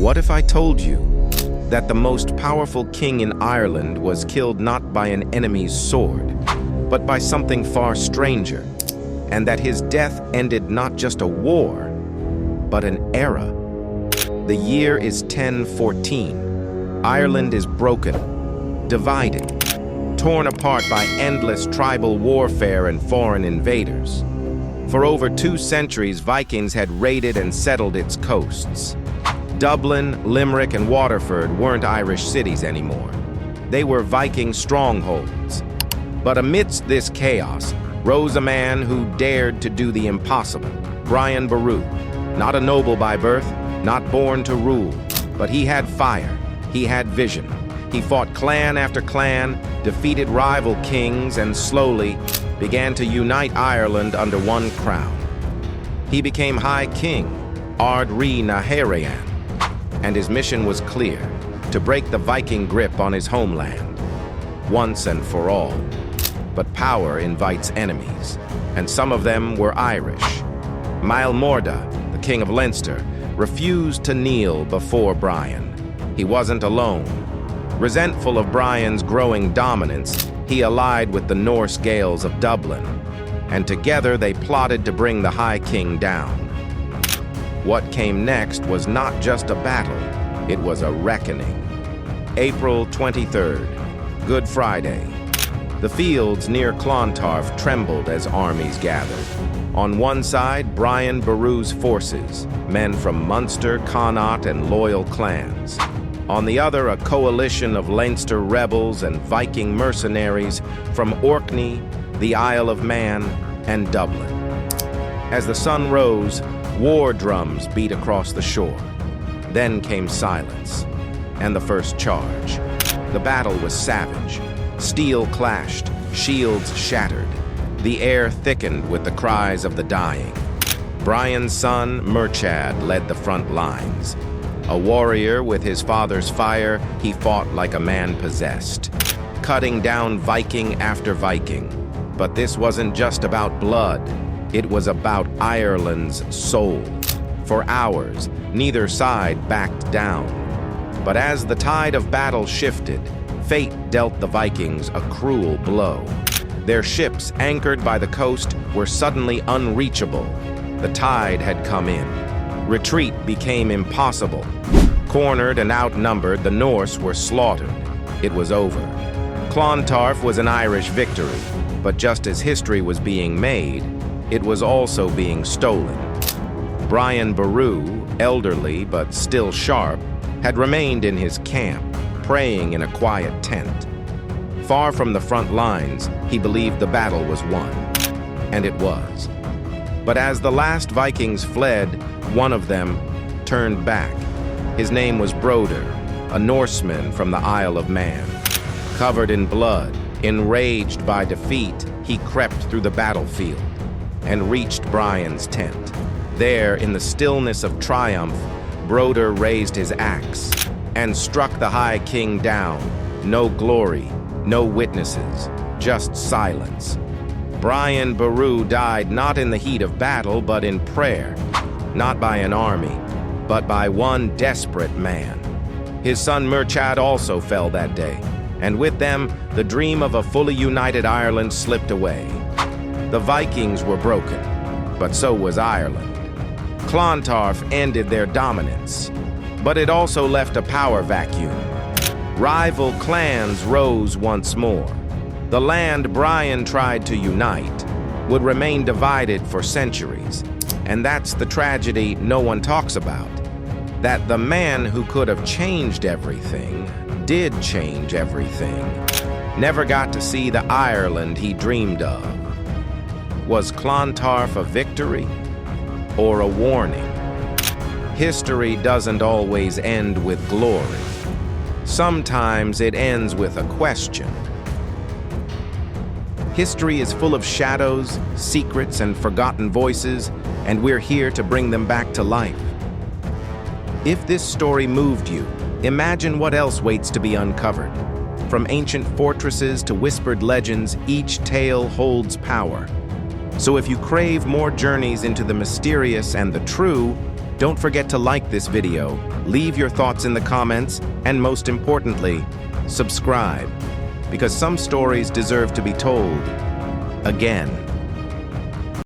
What if I told you that the most powerful king in Ireland was killed not by an enemy's sword, but by something far stranger, and that his death ended not just a war, but an era? The year is 1014. Ireland is broken, divided, torn apart by endless tribal warfare and foreign invaders. For over 2 centuries, Vikings had raided and settled its coasts. Dublin, Limerick, and Waterford weren't Irish cities anymore. They were Viking strongholds. But amidst this chaos rose a man who dared to do the impossible, Brian Boru. Not a noble by birth, not born to rule, but he had fire, he had vision. He fought clan after clan, defeated rival kings, and slowly began to unite Ireland under one crown. He became High King, Ard Rí na hÉireann, and his mission was clear: to break the Viking grip on his homeland, once and for all. But power invites enemies, and some of them were Irish. Mael Morda, the King of Leinster, refused to kneel before Brian. He wasn't alone. Resentful of Brian's growing dominance, he allied with the Norse Gaels of Dublin, and together they plotted to bring the High King down. What came next was not just a battle, it was a reckoning. April 23rd, Good Friday. The fields near Clontarf trembled as armies gathered. On one side, Brian Boru's forces, men from Munster, Connaught, and loyal clans. On the other, a coalition of Leinster rebels and Viking mercenaries from Orkney, the Isle of Man, and Dublin. As the sun rose, war drums beat across the shore. Then came silence, and the first charge. The battle was savage. Steel clashed, shields shattered. The air thickened with the cries of the dying. Brian's son, Murchad, led the front lines. A warrior with his father's fire, he fought like a man possessed, cutting down Viking after Viking. But this wasn't just about blood. It was about Ireland's soul. For hours, neither side backed down. But as the tide of battle shifted, fate dealt the Vikings a cruel blow. Their ships, anchored by the coast, were suddenly unreachable. The tide had come in. Retreat became impossible. Cornered and outnumbered, the Norse were slaughtered. It was over. Clontarf was an Irish victory, but just as history was being made, it was also being stolen. Brian Boru, elderly but still sharp, had remained in his camp, praying in a quiet tent. Far from the front lines, he believed the battle was won. And it was. But as the last Vikings fled, one of them turned back. His name was Broder, a Norseman from the Isle of Man. Covered in blood, enraged by defeat, he crept through the battlefield and reached Brian's tent. There, in the stillness of triumph, Broder raised his axe and struck the High King down. No glory, no witnesses, just silence. Brian Boru died not in the heat of battle, but in prayer, not by an army, but by one desperate man. His son Murchad also fell that day, and with them, the dream of a fully united Ireland slipped away. The Vikings were broken, but so was Ireland. Clontarf ended their dominance, but it also left a power vacuum. Rival clans rose once more. The land Brian tried to unite would remain divided for centuries, and that's the tragedy no one talks about. That the man who could have changed everything did change everything. Never got to see the Ireland he dreamed of. Was Clontarf a victory or a warning? History doesn't always end with glory. Sometimes it ends with a question. History is full of shadows, secrets, and forgotten voices, and we're here to bring them back to life. If this story moved you, imagine what else waits to be uncovered. From ancient fortresses to whispered legends, each tale holds power. So if you crave more journeys into the mysterious and the true, Don't forget to like this video, leave your thoughts in the comments, and most importantly, subscribe, because some stories deserve to be told again.